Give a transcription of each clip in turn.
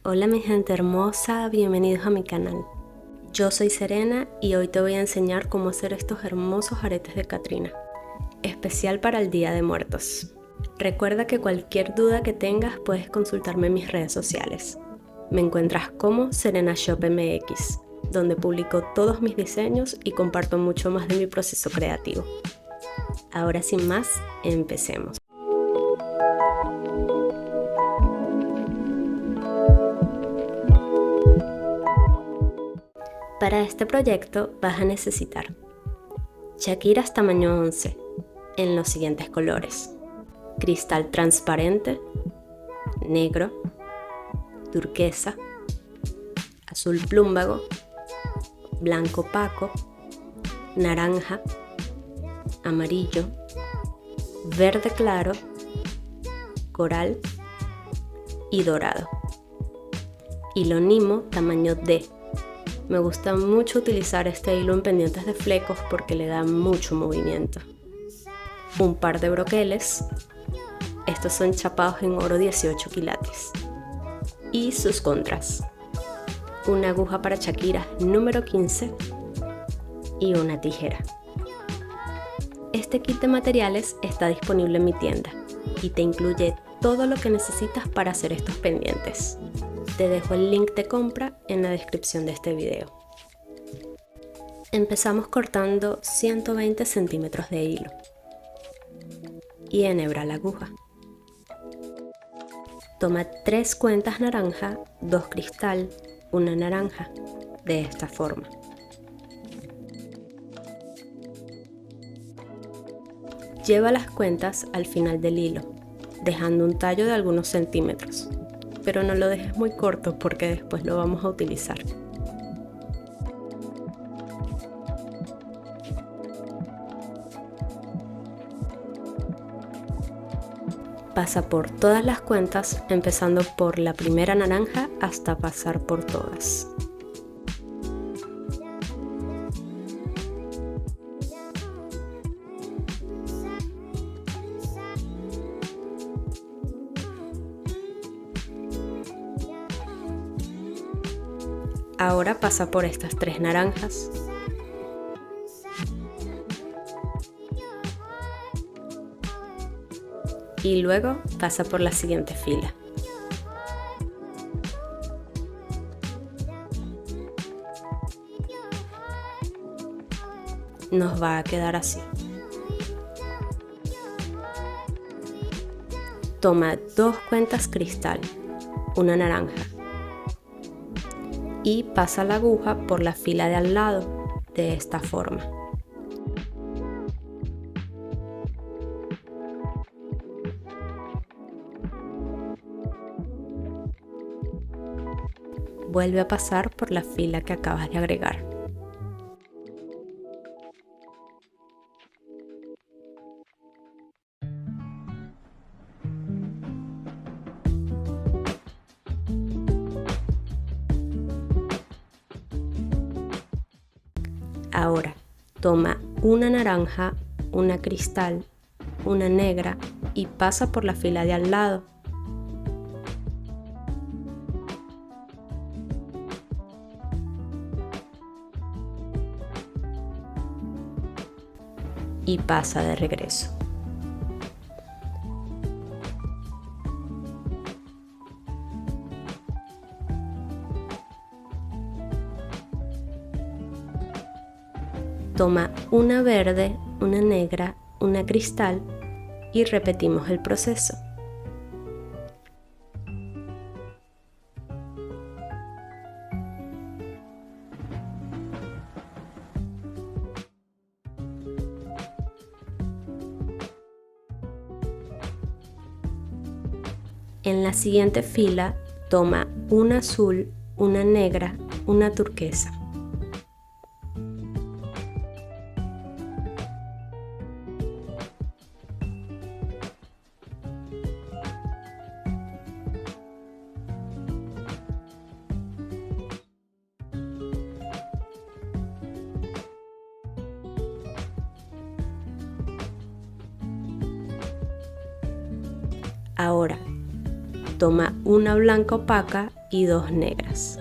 Hola mi gente hermosa, bienvenidos a mi canal. Yo soy Serena y hoy te voy a enseñar cómo hacer estos hermosos aretes de Catrina, especial para el Día de Muertos. Recuerda que cualquier duda que tengas puedes consultarme en mis redes sociales. Me encuentras como Serena Shop MX, donde publico todos mis diseños y comparto mucho más de mi proceso creativo. Ahora sin más, empecemos. Para este proyecto vas a necesitar shakiras tamaño 11 en los siguientes colores: cristal transparente, negro, turquesa, azul plúmbago, blanco opaco, naranja, amarillo, verde claro, coral y dorado. Hilo Nimo tamaño D. Me gusta mucho utilizar este hilo en pendientes de flecos porque le da mucho movimiento. Un par de broqueles. Estos son chapados en oro 18 quilates. Y sus contras: una aguja para shakiras número 15 y una tijera. Este kit de materiales está disponible en mi tienda y te incluye todo lo que necesitas para hacer estos pendientes. Te dejo el link de compra en la descripción de este video. Empezamos cortando 120 centímetros de hilo y enhebra la aguja. Toma 3 cuentas naranja, 2 cristal, 1 naranja, de esta forma. Lleva las cuentas al final del hilo, dejando un tallo de algunos centímetros, pero no lo dejes muy corto porque después lo vamos a utilizar. Pasa por todas las cuentas, empezando por la primera naranja hasta pasar por todas. Ahora pasa por estas 3 naranjas. Y luego pasa por la siguiente fila. Nos va a quedar así. Toma 2 cuentas cristal, una naranja, y pasa la aguja por la fila de al lado de esta forma. Vuelve a pasar por la fila que acabas de agregar. Ahora toma una naranja, una cristal, una negra y pasa por la fila de al lado. Y pasa de regreso. Toma una verde, una negra, una cristal y repetimos el proceso. En la siguiente fila toma una azul, una negra, una turquesa. Ahora toma una blanca opaca y 2 negras.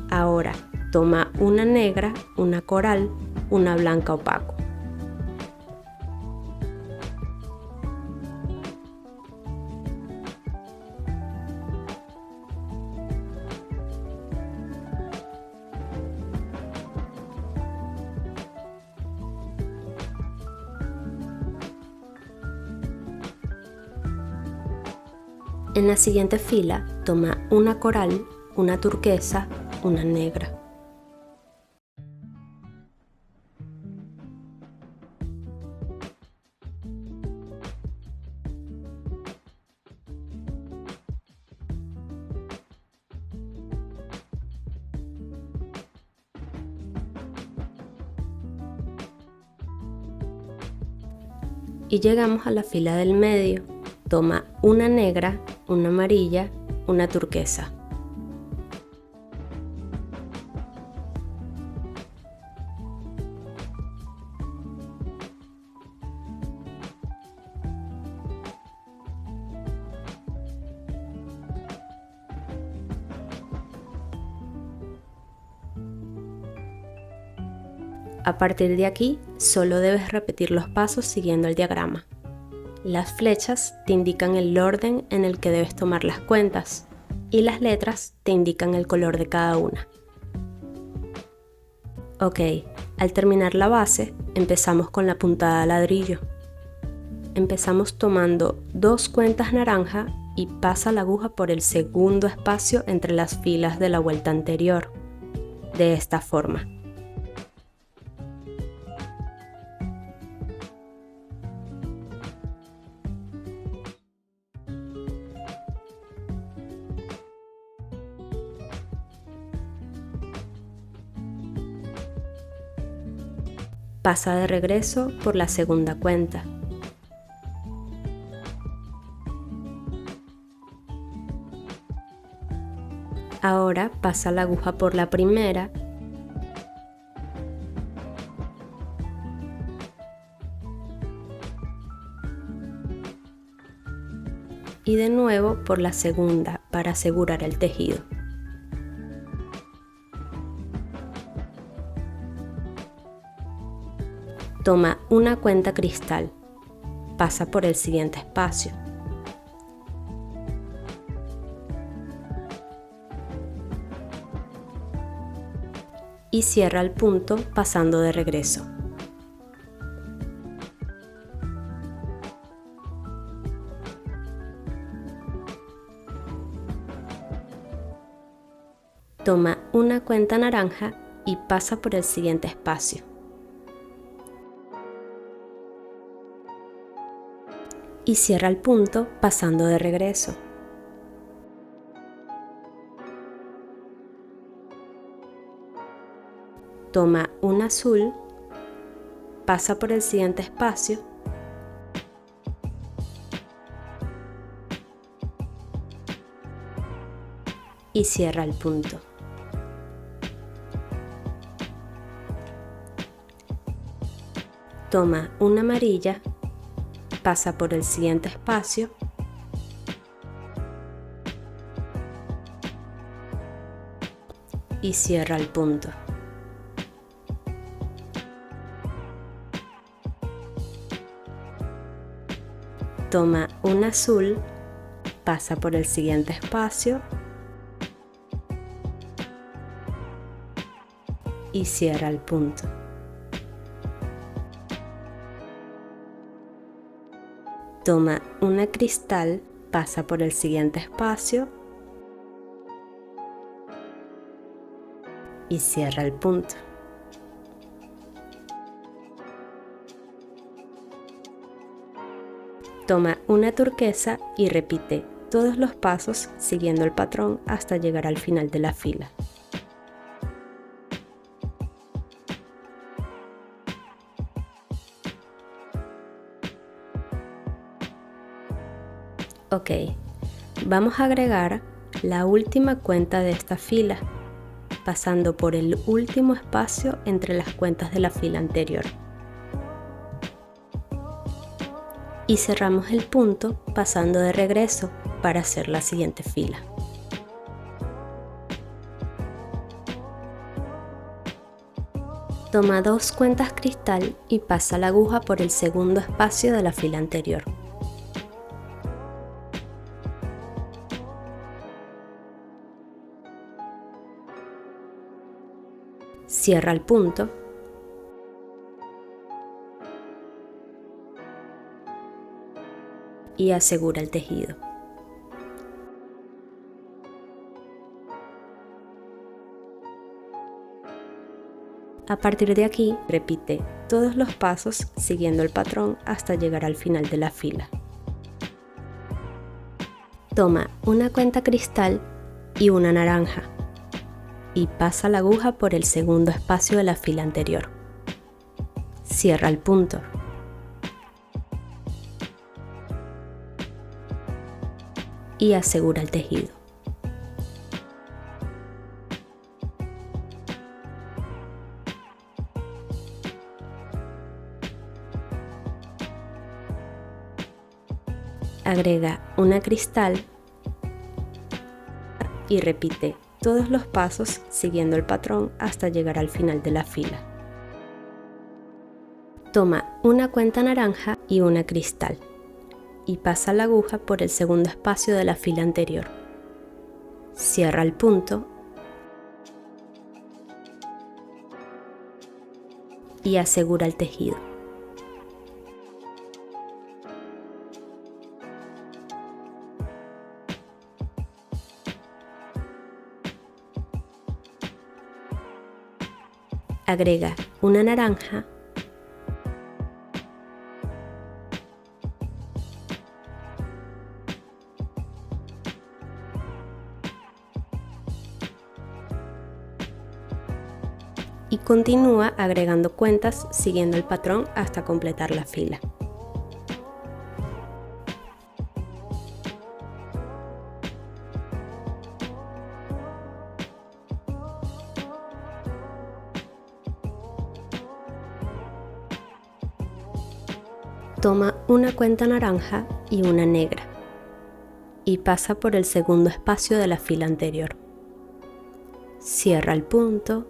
Ahora toma una negra, una coral, una blanca opaco. En la siguiente fila toma una coral, una turquesa, una negra. Y llegamos a la fila del medio. Toma una negra, una amarilla, una turquesa. A partir de aquí, solo debes repetir los pasos siguiendo el diagrama. Las flechas te indican el orden en el que debes tomar las cuentas y las letras te indican el color de cada una. Ok, al terminar la base, empezamos con la puntada ladrillo. Empezamos tomando 2 cuentas naranja y pasa la aguja por el segundo espacio entre las filas de la vuelta anterior, de esta forma. Pasa de regreso por la segunda cuenta. Ahora pasa la aguja por la primera y de nuevo por la segunda para asegurar el tejido. Toma una cuenta cristal, pasa por el siguiente espacio. Y cierra el punto pasando de regreso. Toma una cuenta naranja y pasa por el siguiente espacio. Y cierra el punto pasando de regreso. Toma un azul, pasa por el siguiente espacio y cierra el punto. Toma una amarilla, pasa por el siguiente espacio y cierra el punto. Toma un azul, pasa por el siguiente espacio y cierra el punto. Toma una cristal, pasa por el siguiente espacio y cierra el punto. Toma una turquesa y repite todos los pasos siguiendo el patrón hasta llegar al final de la fila. Ok, vamos a agregar la última cuenta de esta fila, pasando por el último espacio entre las cuentas de la fila anterior. Y cerramos el punto pasando de regreso para hacer la siguiente fila. Toma 2 cuentas cristal y pasa la aguja por el segundo espacio de la fila anterior. Cierra el punto y asegura el tejido. A partir de aquí, repite todos los pasos siguiendo el patrón hasta llegar al final de la fila. Toma una cuenta cristal y una naranja y pasa la aguja por el segundo espacio de la fila anterior. Cierra el punto. Y asegura el tejido. Agrega una cristal y repite todos los pasos siguiendo el patrón hasta llegar al final de la fila. Toma una cuenta naranja y una cristal y pasa la aguja por el segundo espacio de la fila anterior. Cierra el punto y asegura el tejido. Agrega una naranja y continúa agregando cuentas siguiendo el patrón hasta completar la fila. Toma una cuenta naranja y una negra y pasa por el segundo espacio de la fila anterior. Cierra el punto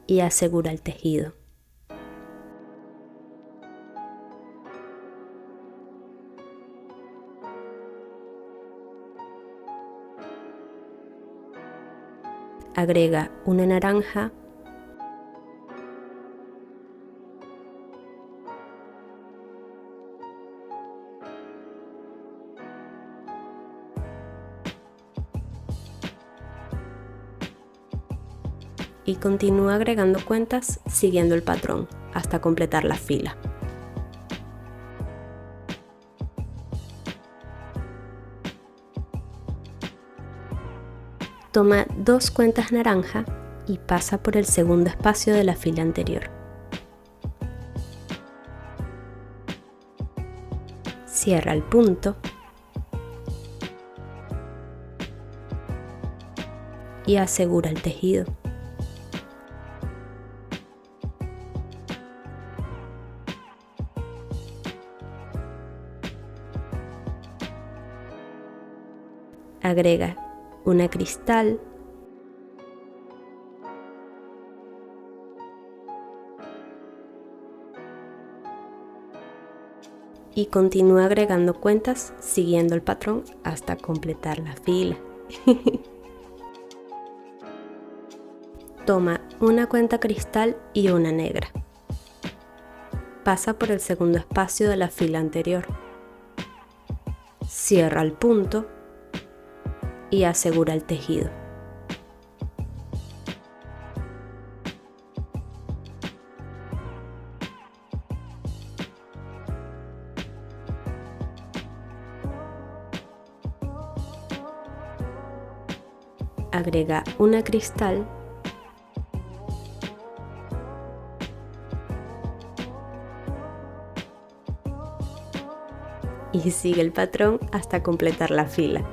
y asegura el tejido. Agrega una naranja y continúa agregando cuentas siguiendo el patrón hasta completar la fila. Toma 2 cuentas naranja y pasa por el segundo espacio de la fila anterior. Cierra el punto y asegura el tejido. Agrega una cristal y continúa agregando cuentas siguiendo el patrón hasta completar la fila. Toma una cuenta cristal y una negra. Pasa por el segundo espacio de la fila anterior. Cierra el punto y asegura el tejido. Agrega una cristal y sigue el patrón hasta completar la fila.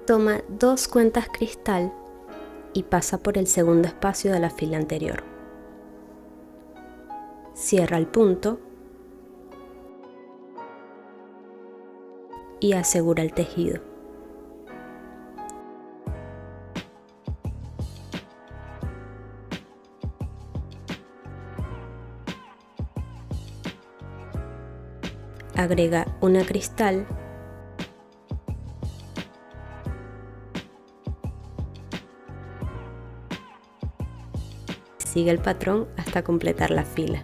Toma 2 cuentas cristal y pasa por el segundo espacio de la fila anterior. Cierra el punto y asegura el tejido. Agrega una cristal y sigue el patrón hasta completar la fila.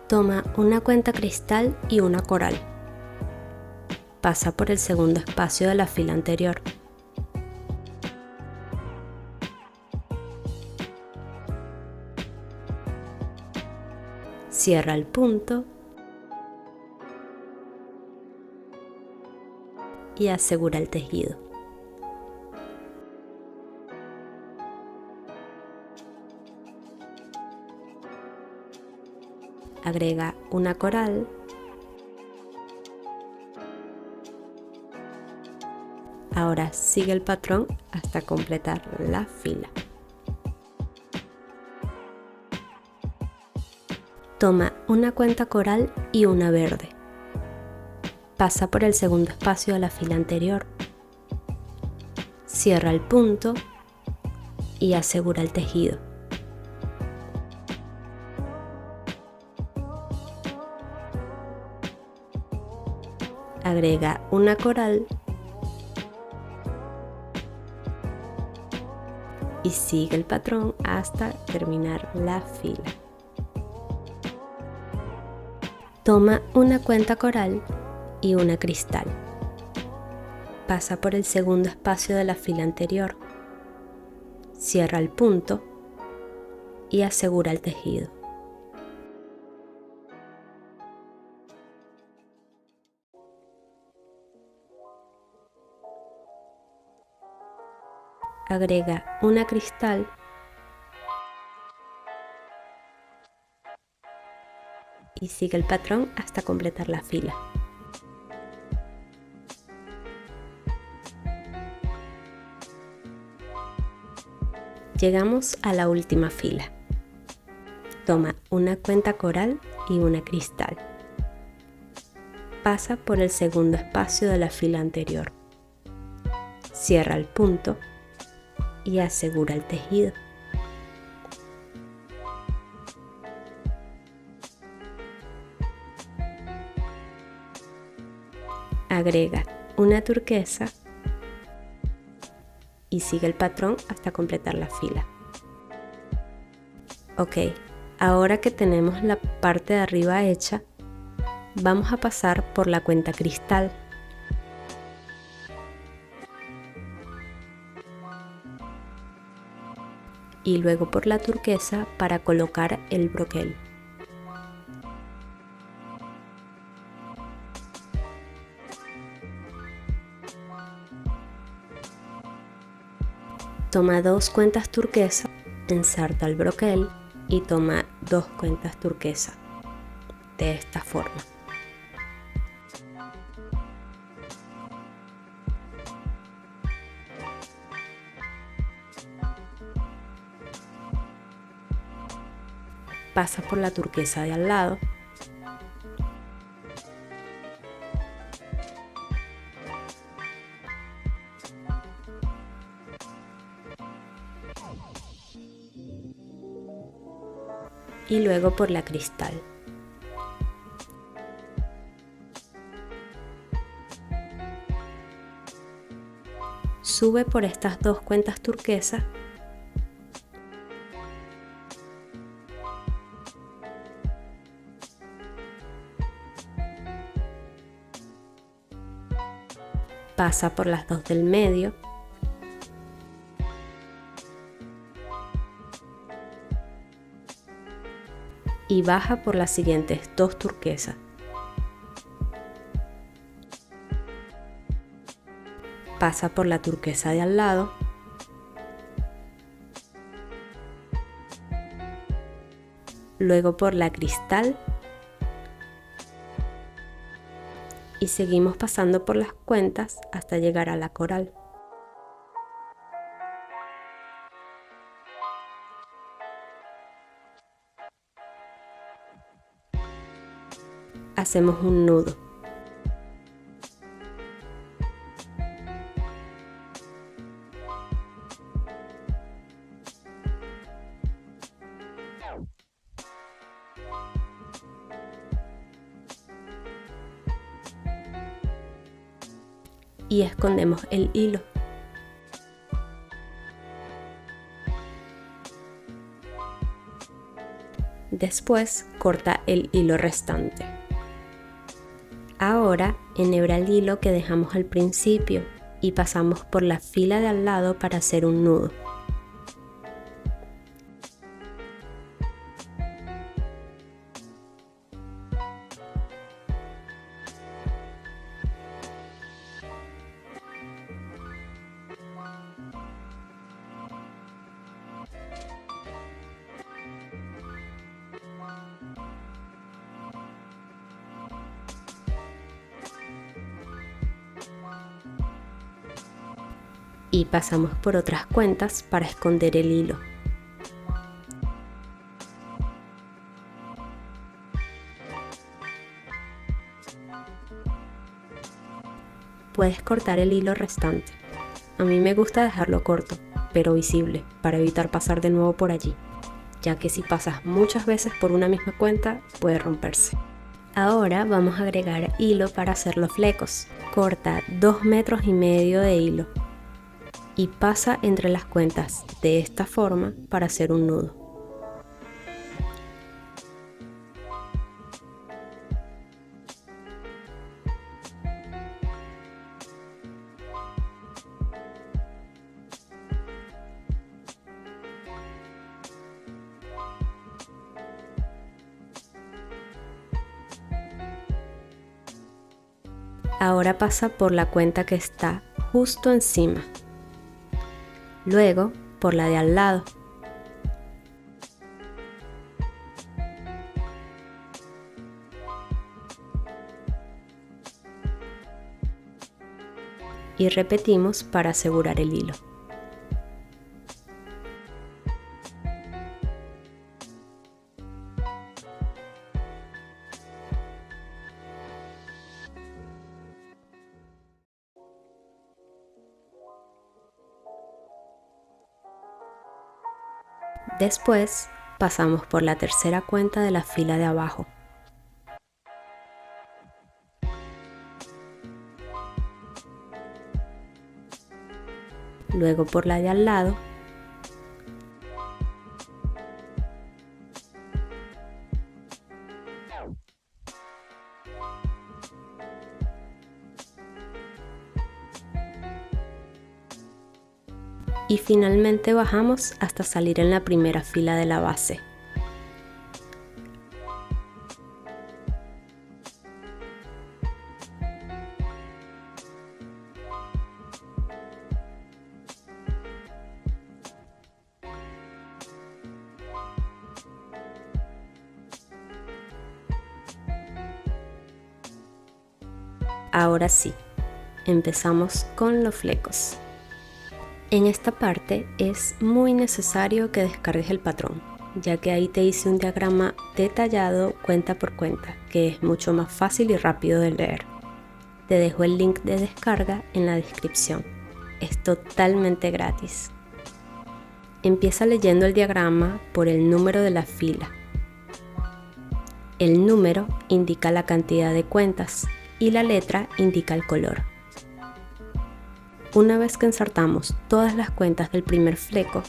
Toma una cuenta cristal y una coral. Pasa por el segundo espacio de la fila anterior. Cierra el punto y asegura el tejido. Agrega una coral, ahora sigue el patrón hasta completar la fila. Toma una cuenta coral y una verde. Pasa por el segundo espacio de la fila anterior. Cierra el punto y asegura el tejido. Agrega una coral y sigue el patrón hasta terminar la fila. Toma una cuenta coral y una cristal. Pasa por el segundo espacio de la fila anterior. Cierra el punto y asegura el tejido. Agrega una cristal y sigue el patrón hasta completar la fila. Llegamos a la última fila. Toma una cuenta coral y una cristal. Pasa por el segundo espacio de la fila anterior. Cierra el punto y asegura el tejido. Agrega una turquesa y sigue el patrón hasta completar la fila. Ok, ahora que tenemos la parte de arriba hecha, vamos a pasar por la cuenta cristal. Y luego por la turquesa para colocar el broquel. Toma 2 cuentas turquesa, ensarta el broquel y toma 2 cuentas turquesa de esta forma. Pasa por la turquesa de al lado y luego por la cristal. Sube por estas 2 cuentas turquesas pasa por las 2 del medio y baja por las siguientes 2 turquesas. Pasa por la turquesa de al lado. Luego por la cristal. Y seguimos pasando por las cuentas hasta llegar a la coral. Hacemos un nudo. Y escondemos el hilo. Después corta el hilo restante. Ahora enhebra el hilo que dejamos al principio y pasamos por la fila de al lado para hacer un nudo. Y pasamos por otras cuentas para esconder el hilo. Puedes cortar el hilo restante. A mí me gusta dejarlo corto, pero visible, para evitar pasar de nuevo por allí, ya que si pasas muchas veces por una misma cuenta, puede romperse. Ahora vamos a agregar hilo para hacer los flecos. Corta 2,5 metros de hilo y pasa entre las cuentas de esta forma para hacer un nudo. Ahora pasa por la cuenta que está justo encima. Luego por la de al lado. Y repetimos para asegurar el hilo. Después pasamos por la tercera cuenta de la fila de abajo. Luego por la de al lado. Y finalmente bajamos hasta salir en la primera fila de la base. Ahora sí, empezamos con los flecos. En esta parte es muy necesario que descargues el patrón, ya que ahí te hice un diagrama detallado cuenta por cuenta, que es mucho más fácil y rápido de leer. Te dejo el link de descarga en la descripción. Es totalmente gratis. Empieza leyendo el diagrama por el número de la fila. El número indica la cantidad de cuentas y la letra indica el color. Una vez que ensartamos todas las cuentas del primer fleco,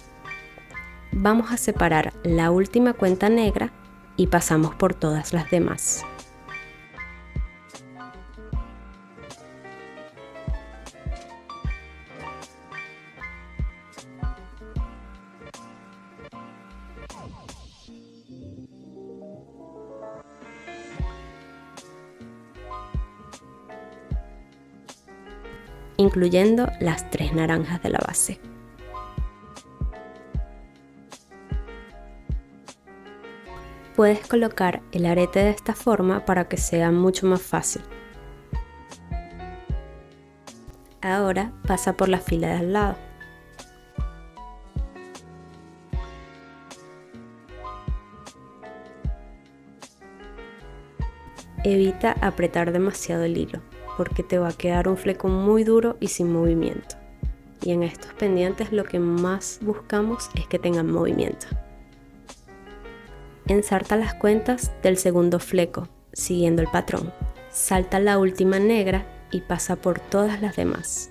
vamos a separar la última cuenta negra y pasamos por todas las demás. incluyendo las 3 naranjas de la base. Puedes colocar el arete de esta forma para que sea mucho más fácil. Ahora pasa por la fila de al lado. Evita apretar demasiado el hilo, porque te va a quedar un fleco muy duro y sin movimiento. Y en estos pendientes lo que más buscamos es que tengan movimiento. Ensarta las cuentas del segundo fleco, siguiendo el patrón. Salta la última negra y pasa por todas las demás.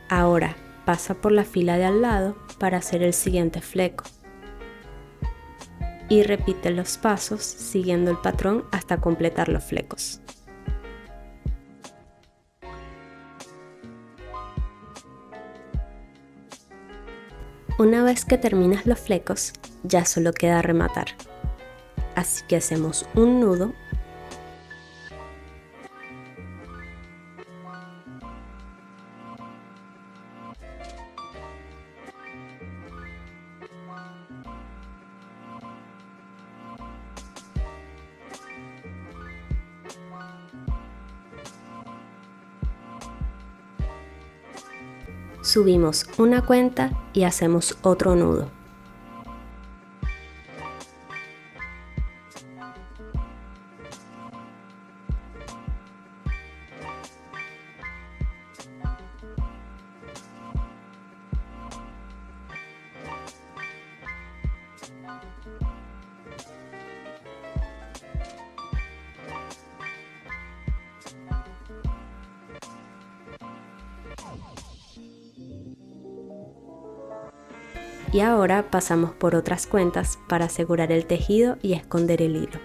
Ahora pasa por la fila de al lado para hacer el siguiente fleco. Y repite los pasos siguiendo el patrón hasta completar los flecos. Una vez que terminas los flecos, ya solo queda rematar. Así que hacemos un nudo . Subimos una cuenta y hacemos otro nudo. Y ahora pasamos por otras cuentas para asegurar el tejido y esconder el hilo.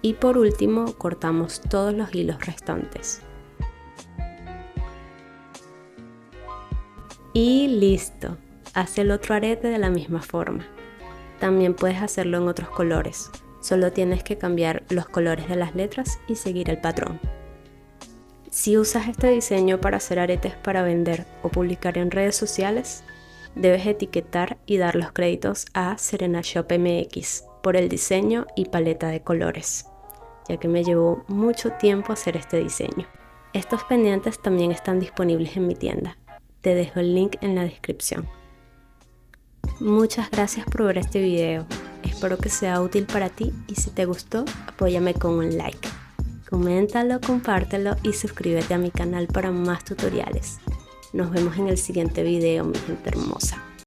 Y por último cortamos todos los hilos restantes. Y listo, haz el otro arete de la misma forma. También puedes hacerlo en otros colores, solo tienes que cambiar los colores de las letras y seguir el patrón. Si usas este diseño para hacer aretes para vender o publicar en redes sociales, debes etiquetar y dar los créditos a Serena Shop MX por el diseño y paleta de colores, ya que me llevó mucho tiempo hacer este diseño. Estos pendientes también están disponibles en mi tienda. Te dejo el link en la descripción. Muchas gracias por ver este video. Espero que sea útil para ti y si te gustó, apóyame con un like. Coméntalo, compártelo y suscríbete a mi canal para más tutoriales. Nos vemos en el siguiente video, mi gente hermosa.